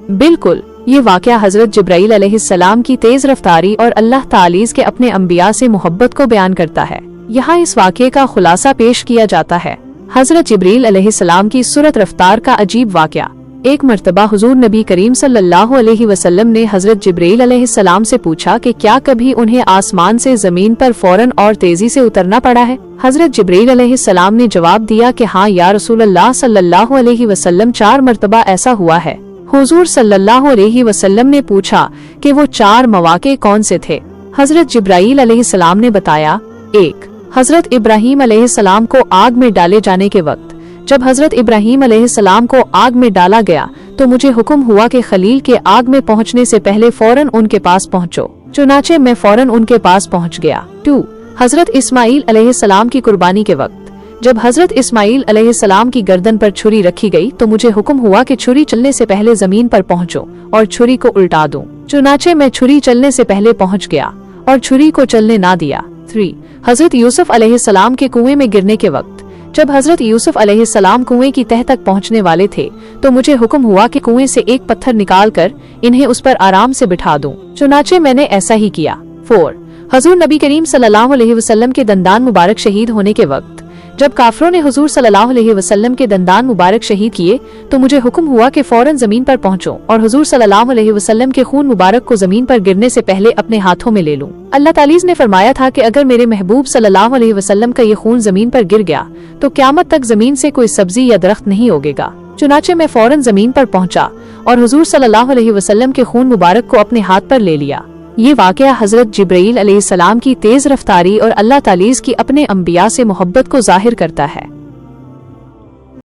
बिल्कुल, ये वाक़या हज़रत जिब्राईल अलैहिस्सलाम की तेज़ रफ्तारी और अल्लाह तालीज़ के अपने अंबिया से मोहब्बत को बयान करता है। यहाँ इस वाक़ये का खुलासा पेश किया जाता है। हज़रत जिब्रील अलैहिस्सलाम की सुरत रफ्तार का अजीब वाक़या। एक मर्तबा हुजूर नबी करीम सल्लल्लाहु अलैहि वसल्लम ने हज़रत जिब्रील अलैहिस्सलाम से पूछा कि क्या कभी उन्हें आसमान से ज़मीन पर फौरन और तेजी से उतरना पड़ा है। हज़रत जिब्रील अलैहिस्सलाम ने जवाब दिया कि हाँ या रसूलल्लाह सल्लल्लाहु अलैहि वसल्लम, 4 मर्तबा ऐसा हुआ है। हुजूर सल्लल्लाहु अलैहि वसल्लम ने पूछा कि वो 4 मौके कौन से थे। हज़रत जिब्राईल अलैहिस्सलाम ने बताया, 1. हज़रत इब्राहीम अलैहिस्सलाम को आग में डाले जाने के वक्त। जब हज़रत इब्राहीम अलैहिस्सलाम को आग में डाला गया तो मुझे हुक्म हुआ कि खलील के आग में पहुंचने से पहले फौरन उनके पास पहुंचो। चुनाचे मैं फौरन उनके पास पहुंच गया। 2. हज़रत इस्माईल अलैहिस्सलाम की कुर्बानी के वक्त। जब हज़रत इस्माईल अलैहिस्सलाम की गर्दन पर छुरी रखी गई तो मुझे हुक्म हुआ कि छुरी चलने से पहले जमीन पर पहुंचो और छुरी को उल्टा दूं। चुनाचे मैं छुरी चलने से पहले पहुंच गया और छुरी को चलने ना दिया। 3. हज़रत यूसुफ अलैहिस्सलाम के कुएं में गिरने के वक्त। जब हज़रत यूसुफ अलैहिस्सलाम कुएं की तह तक पहुंचने वाले थे तो मुझे हुक्म हुआ कि कुएं से एक पत्थर निकालकर इन्हें उस पर आराम से बिठा दूं। चुनाचे मैंने ऐसा ही किया। 4. हुजूर नबी करीम सल्लल्लाहु अलैहि वसल्लम के दंदान मुबारक शहीद होने के वक्त। जब काफिरों ने हुजूर सल्लल्लाहु अलैहि वसल्लम के दंदान मुबारक शहीद किए तो मुझे हुक्म हुआ कि फौरन जमीन पर पहुंचो और हुजूर सल्लल्लाहु अलैहि वसल्लम के खून मुबारक को जमीन पर गिरने से पहले अपने हाथों में ले लूं। अल्लाह तालीज़ ने फरमाया था कि अगर मेरे महबूब सल्लल्लाहु अलैहि वसल्लम का ये खून जमीन पर गिर गया तो क़यामत तक जमीन से कोई सब्जी या दरख्त नहीं उगेगा। चुनाचे मैं फौरन जमीन पर पहुंचा और हुजूर सल्लल्लाहु अलैहि वसल्लम के खून मुबारक को अपने हाथ पर ले लिया। ये वाक़या हज़रत जिब्राईल अलैहिस्सलाम की तेज़ रफ्तारी और अल्लाह तालीज़ की अपने अंबिया से मोहब्बत को ज़ाहिर करता है।